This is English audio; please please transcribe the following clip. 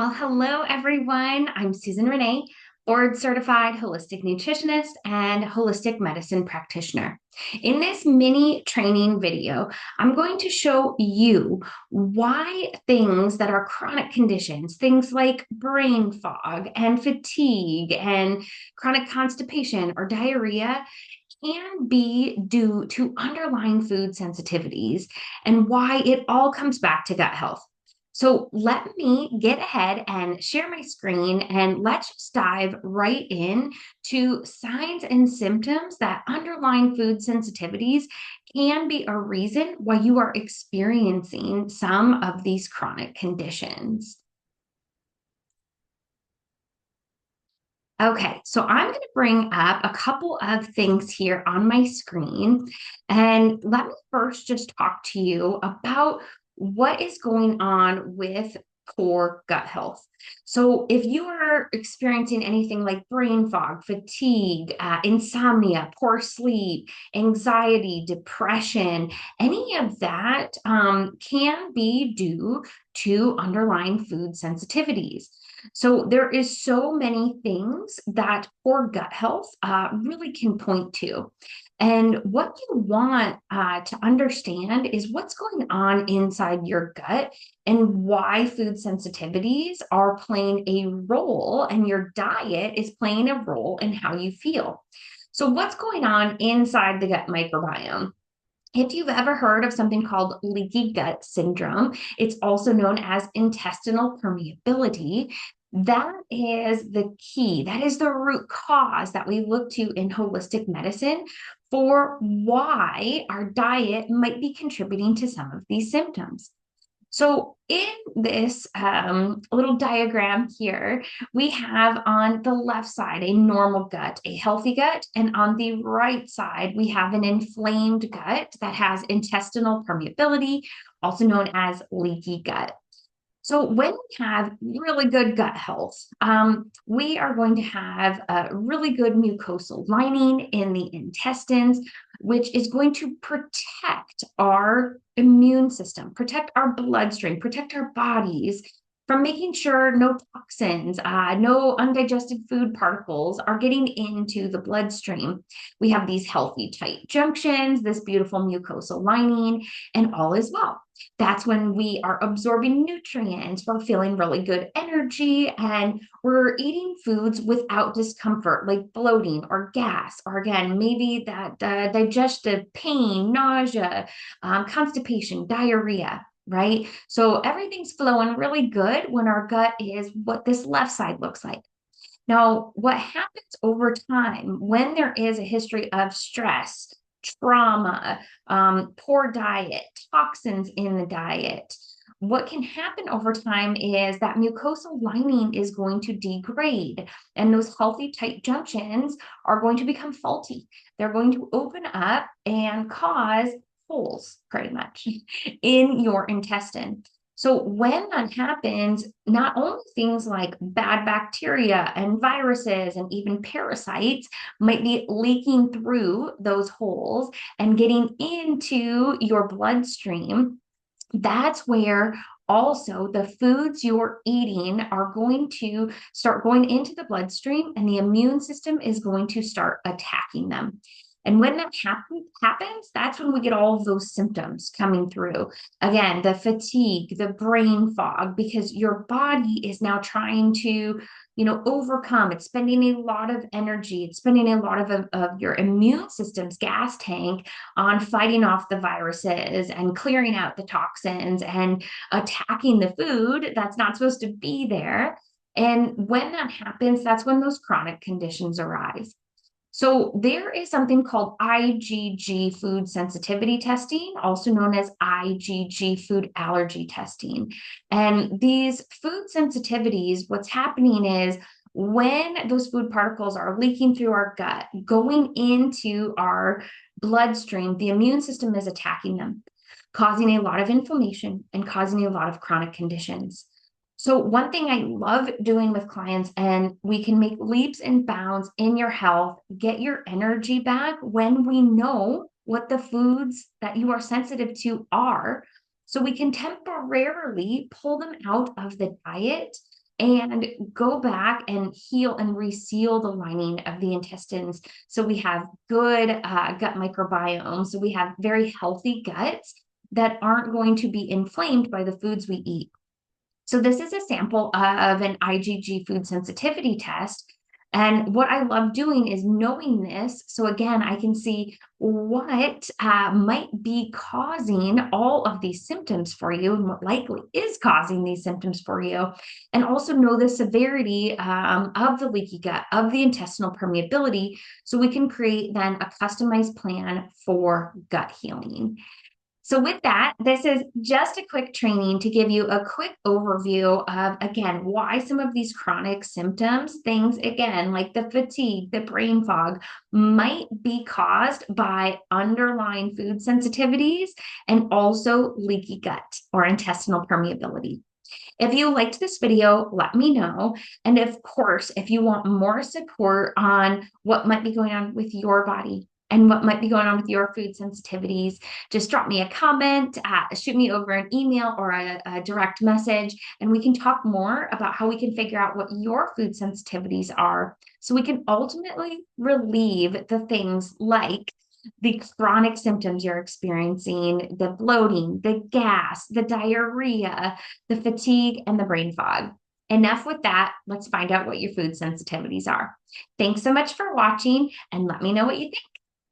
Well, hello everyone. I'm Susan Renee, board certified holistic nutritionist and holistic medicine practitioner. In this mini training video, I'm going to show you why things that are chronic conditions, things like brain fog and fatigue and chronic constipation or diarrhea, can be due to underlying food sensitivities and why it all comes back to gut health. So let me get ahead and share my screen and let's just dive right in to signs and symptoms that underlying food sensitivities can be a reason why you are experiencing some of these chronic conditions. Okay, so I'm going to bring up a couple of things here on my screen. And let me first just talk to you about what is going on with poor gut health. So, if you are experiencing anything like brain fog, fatigue, insomnia, poor sleep, anxiety, depression, any of that can be due to underlying food sensitivities. So there is so many things that poor gut health really can point to. And what you want to understand is what's going on inside your gut and why food sensitivities are playing a role and your diet is playing a role in how you feel. So what's going on inside the gut microbiome? If you've ever heard of something called leaky gut syndrome, it's also known as intestinal permeability. That is the key. That is the root cause that we look to in holistic medicine for why our diet might be contributing to some of these symptoms. So in this little diagram here, we have on the left side a normal gut, a healthy gut, and on the right side, we have an inflamed gut that has intestinal permeability, also known as leaky gut. So when we have really good gut health, we are going to have a really good mucosal lining in the intestines, which is going to protect our immune system, protect our bloodstream, protect our bodies from making sure no toxins, no undigested food particles are getting into the bloodstream. We have these healthy, tight junctions, this beautiful mucosal lining, and all is well. That's when we are absorbing nutrients, we're feeling really good energy, and we're eating foods without discomfort, like bloating or gas, or again, maybe that digestive pain, nausea, constipation, diarrhea. Right? So everything's flowing really good when our gut is what this left side looks like. Now, what happens over time when there is a history of stress, trauma, poor diet, toxins in the diet? What can happen over time is that mucosal lining is going to degrade, and those healthy tight junctions are going to become faulty. They're going to open up and cause holes, pretty much, in your intestine. So when that happens, not only things like bad bacteria and viruses and even parasites might be leaking through those holes and getting into your bloodstream, that's where also the foods you're eating are going to start going into the bloodstream and the immune system is going to start attacking them. And when that happens, that's when we get all of those symptoms coming through. Again, the fatigue, the brain fog, because your body is now trying to, overcome. It's spending a lot of energy. It's spending a lot of your immune system's gas tank on fighting off the viruses and clearing out the toxins and attacking the food that's not supposed to be there. And when that happens, that's when those chronic conditions arise. So there is something called IgG food sensitivity testing, also known as IgG food allergy testing. And these food sensitivities, what's happening is when those food particles are leaking through our gut, going into our bloodstream, the immune system is attacking them, causing a lot of inflammation and causing a lot of chronic conditions. So one thing I love doing with clients, and we can make leaps and bounds in your health, get your energy back when we know what the foods that you are sensitive to are, so we can temporarily pull them out of the diet and go back and heal and reseal the lining of the intestines. So we have good gut microbiome. So we have very healthy guts that aren't going to be inflamed by the foods we eat. So this is a sample of an IgG food sensitivity test. And what I love doing is knowing this. So again, I can see what might be causing all of these symptoms for you and what likely is causing these symptoms for you. And also know the severity of the leaky gut, of the intestinal permeability, so we can create then a customized plan for gut healing. So with that, this is just a quick training to give you a quick overview of, again, why some of these chronic symptoms, things, again, like the fatigue, the brain fog, might be caused by underlying food sensitivities and also leaky gut or intestinal permeability. If you liked this video, let me know. And of course, if you want more support on what might be going on with your body and what might be going on with your food sensitivities, just drop me a comment, shoot me over an email or a direct message, and we can talk more about how we can figure out what your food sensitivities are so we can ultimately relieve the things like the chronic symptoms you're experiencing, the bloating, the gas, the diarrhea, the fatigue, and the brain fog. Enough with that. Let's find out what your food sensitivities are. Thanks so much for watching, and let me know what you think.